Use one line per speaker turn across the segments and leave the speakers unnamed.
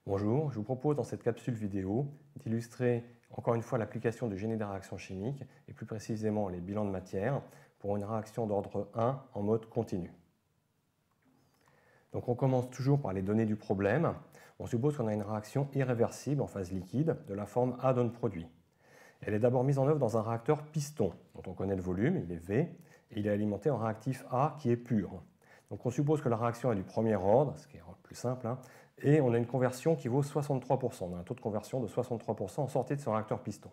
Bonjour, je vous propose dans cette capsule vidéo d'illustrer encore une fois l'application du génie des réactions chimiques et plus précisément les bilans de matière pour une réaction d'ordre 1 en mode continu. Donc on commence toujours par les données du problème. On suppose qu'on a une réaction irréversible en phase liquide de la forme A donne produit. Elle est d'abord mise en œuvre dans un réacteur piston dont on connaît le volume, il est V, et il est alimenté en réactif A qui est pur. Donc on suppose que la réaction est du premier ordre, ce qui est plus simple, et on a une conversion qui vaut 63%. On a un taux de conversion de 63% en sortie de ce réacteur piston.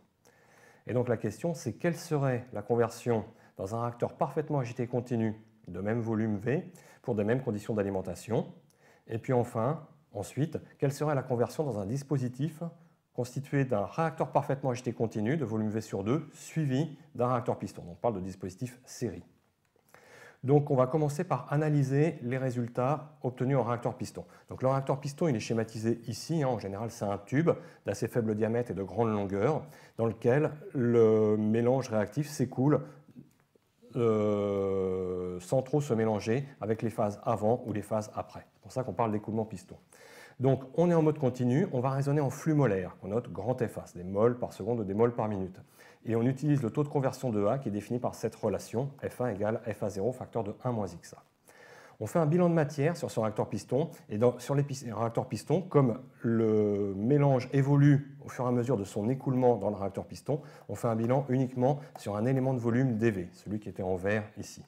Et donc la question, c'est quelle serait la conversion dans un réacteur parfaitement agité continu de même volume V pour des mêmes conditions d'alimentation. Et puis ensuite, quelle serait la conversion dans un dispositif constitué d'un réacteur parfaitement agité continu de volume V sur 2 suivi d'un réacteur piston. Donc on parle de dispositif série. Donc on va commencer par analyser les résultats obtenus en réacteur piston. Donc le réacteur piston il est schématisé ici, en général c'est un tube d'assez faible diamètre et de grande longueur dans lequel le mélange réactif s'écoule sans trop se mélanger avec les phases avant ou les phases après. C'est pour ça qu'on parle d'écoulement piston. Donc on est en mode continu, on va raisonner en flux molaire, qu'on note grand FA, c'est des moles par seconde ou des moles par minute. Et on utilise le taux de conversion de A qui est défini par cette relation, F1 égale FA0 facteur de 1 moins XA. On fait un bilan de matière sur ce réacteur piston, et sur les réacteurs piston, comme le mélange évolue au fur et à mesure de son écoulement dans le réacteur piston, on fait un bilan uniquement sur un élément de volume dV, celui qui était en vert ici.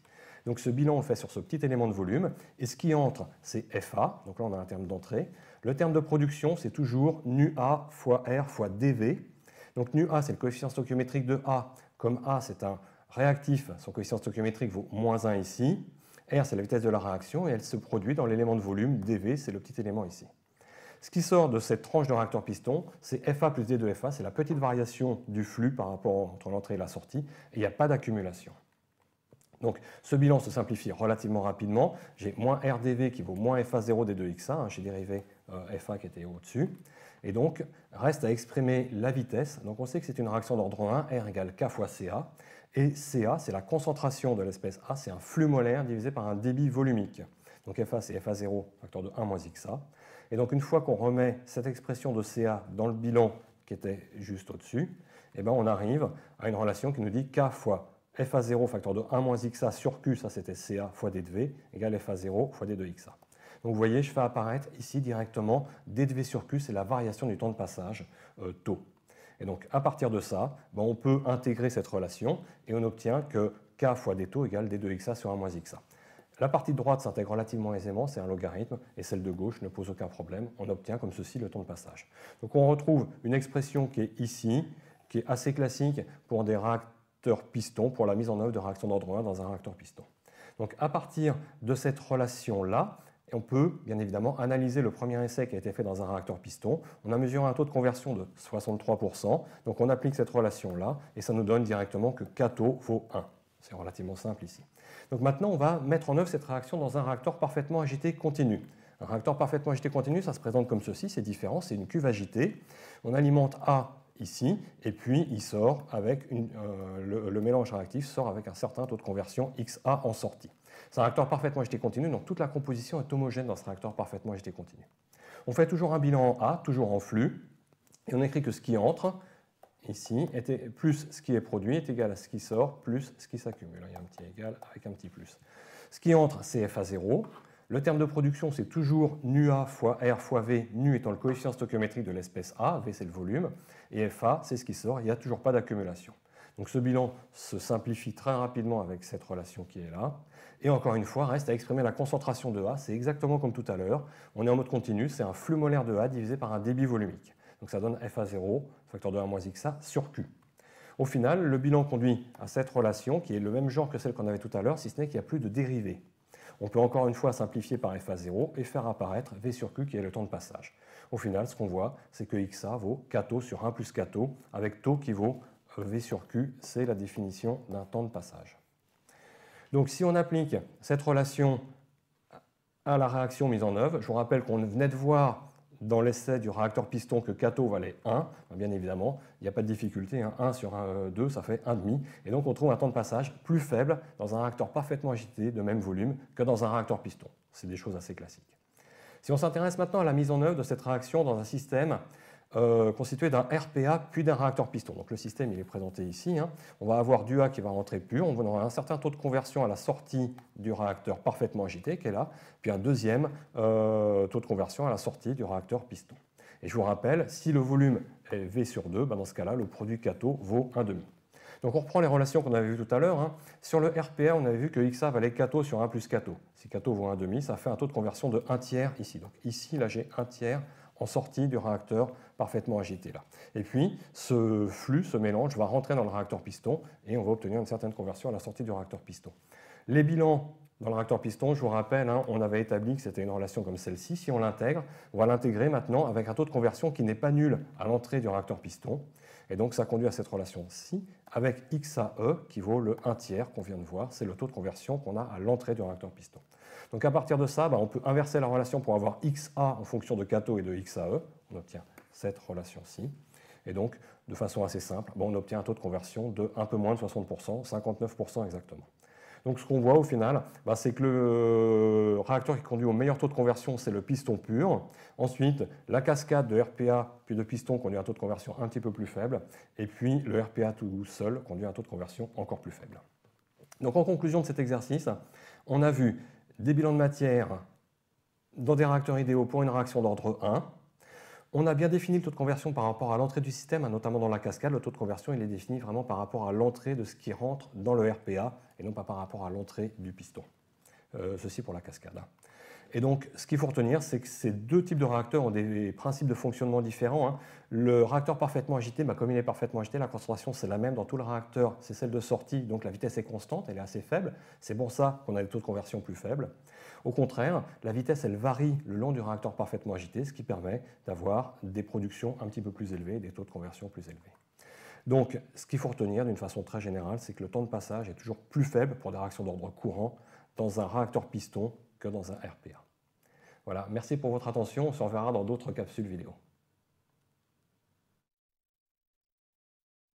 Donc ce bilan on le fait sur ce petit élément de volume, et ce qui entre c'est FA, donc là on a un terme d'entrée. Le terme de production c'est toujours nu-A fois R fois dV. Donc nu-A c'est le coefficient stoichiométrique de A, comme A c'est un réactif, son coefficient stoichiométrique vaut moins 1 ici. R, c'est la vitesse de la réaction et elle se produit dans l'élément de volume dV, c'est le petit élément ici. Ce qui sort de cette tranche de réacteur piston, c'est FA plus D de FA, c'est la petite variation du flux par rapport entre l'entrée et la sortie, et il n'y a pas d'accumulation. Donc ce bilan se simplifie relativement rapidement. J'ai moins RdV qui vaut moins FA0 D2XA, j'ai dérivé FA qui était au-dessus. Et donc reste à exprimer la vitesse. Donc on sait que c'est une réaction d'ordre 1, R égale K fois CA. Et CA, c'est la concentration de l'espèce A, c'est un flux molaire divisé par un débit volumique. Donc FA, c'est FA0, facteur de 1 moins XA. Et donc une fois qu'on remet cette expression de CA dans le bilan qui était juste au-dessus, eh ben, on arrive à une relation qui nous dit K fois FA0, facteur de 1 moins XA sur Q, ça c'était CA fois D de V, égale FA0 fois D de XA. Donc vous voyez, je fais apparaître ici directement D de V sur Q, c'est la variation du temps de passage, taux. Et donc, à partir de ça, on peut intégrer cette relation et on obtient que K fois D taux égale D de XA sur 1 moins XA. La partie de droite s'intègre relativement aisément, c'est un logarithme, et celle de gauche ne pose aucun problème. On obtient comme ceci le temps de passage. Donc on retrouve une expression qui est ici, qui est assez classique pour des réacteurs pistons, pour la mise en œuvre de réaction d'ordre 1 dans un réacteur piston. Donc à partir de cette relation-là, et on peut bien évidemment analyser le premier essai qui a été fait dans un réacteur piston. On a mesuré un taux de conversion de 63%, donc on applique cette relation-là et ça nous donne directement que K taux vaut 1. C'est relativement simple ici. Donc maintenant, on va mettre en œuvre cette réaction dans un réacteur parfaitement agité continu. Un réacteur parfaitement agité continu, ça se présente comme ceci, c'est différent, c'est une cuve agitée. On alimente A ici, et puis il sort avec le mélange réactif sort avec un certain taux de conversion XA en sortie. C'est un réacteur parfaitement agité continu, donc toute la composition est homogène dans ce réacteur parfaitement agité continu. On fait toujours un bilan en A, toujours en flux, et on écrit que ce qui entre, ici, plus ce qui est produit est égal à ce qui sort, plus ce qui s'accumule. Il y a un petit égal avec un petit plus. Ce qui entre, c'est FA0. Le terme de production, c'est toujours nu-A fois R fois V, nu étant le coefficient stoichiométrique de l'espèce A, V c'est le volume, et FA, c'est ce qui sort, il n'y a toujours pas d'accumulation. Donc ce bilan se simplifie très rapidement avec cette relation qui est là. Et encore une fois, reste à exprimer la concentration de A, c'est exactement comme tout à l'heure. On est en mode continu, c'est un flux molaire de A divisé par un débit volumique. Donc ça donne FA0, facteur de 1 moins XA, sur Q. Au final, le bilan conduit à cette relation qui est le même genre que celle qu'on avait tout à l'heure, si ce n'est qu'il n'y a plus de dérivée. On peut encore une fois simplifier par FA0 et faire apparaître V sur Q qui est le temps de passage. Au final, ce qu'on voit, c'est que XA vaut K taux sur 1 plus K taux, avec taux qui vaut V sur Q, c'est la définition d'un temps de passage. Donc si on applique cette relation à la réaction mise en œuvre, je vous rappelle qu'on venait de voir dans l'essai du réacteur piston que K taux valait 1, bien évidemment, il n'y a pas de difficulté, 1 sur 2, ça fait 1,5, et donc on trouve un temps de passage plus faible dans un réacteur parfaitement agité de même volume que dans un réacteur piston. C'est des choses assez classiques. Si on s'intéresse maintenant à la mise en œuvre de cette réaction dans un système constitué d'un RPA puis d'un réacteur piston. Donc le système il est présenté ici. Hein. On va avoir du A qui va rentrer pur, on aura un certain taux de conversion à la sortie du réacteur parfaitement agité qui est là, puis un deuxième taux de conversion à la sortie du réacteur piston. Et je vous rappelle, si le volume est V sur 2, dans ce cas-là, le produit catho vaut 1,5. Donc on reprend les relations qu'on avait vues tout à l'heure. Hein. Sur le RPA, on avait vu que XA valait catho sur 1 plus catho. Si catho vaut 1,5, ça fait un taux de conversion de 1 tiers ici. Donc ici, là, j'ai 1 tiers en sortie du réacteur parfaitement agité là. Et puis, ce flux, ce mélange va rentrer dans le réacteur piston et on va obtenir une certaine conversion à la sortie du réacteur piston. Les bilans dans le réacteur piston, je vous rappelle, hein, on avait établi que c'était une relation comme celle-ci. Si on l'intègre, on va l'intégrer maintenant avec un taux de conversion qui n'est pas nul à l'entrée du réacteur piston. Et donc, ça conduit à cette relation-ci avec XAE qui vaut le 1 tiers qu'on vient de voir. C'est le taux de conversion qu'on a à l'entrée du réacteur piston. Donc à partir de ça, on peut inverser la relation pour avoir XA en fonction de catho et de XAE. On obtient cette relation-ci. Et donc, de façon assez simple, on obtient un taux de conversion de un peu moins de 60%, 59% exactement. Donc ce qu'on voit au final, c'est que le réacteur qui conduit au meilleur taux de conversion, c'est le piston pur. Ensuite, la cascade de RPA puis de piston conduit à un taux de conversion un petit peu plus faible. Et puis le RPA tout seul conduit à un taux de conversion encore plus faible. Donc en conclusion de cet exercice, on a vu des bilans de matière dans des réacteurs idéaux pour une réaction d'ordre 1. On a bien défini le taux de conversion par rapport à l'entrée du système, notamment dans la cascade. Le taux de conversion il est défini vraiment par rapport à l'entrée de ce qui rentre dans le RPA et non pas par rapport à l'entrée du piston. Ceci pour la cascade. Et donc, ce qu'il faut retenir, c'est que ces deux types de réacteurs ont des principes de fonctionnement différents. Hein. Le réacteur parfaitement agité, comme il est parfaitement agité, la concentration c'est la même dans tout le réacteur, c'est celle de sortie, donc la vitesse est constante, elle est assez faible. C'est pour ça qu'on a des taux de conversion plus faibles. Au contraire, la vitesse elle varie le long du réacteur parfaitement agité, ce qui permet d'avoir des productions un petit peu plus élevées, des taux de conversion plus élevés. Donc, ce qu'il faut retenir d'une façon très générale, c'est que le temps de passage est toujours plus faible pour des réactions d'ordre courant dans un réacteur piston que dans un RPA. Voilà, merci pour votre attention, on se reverra dans d'autres capsules vidéo.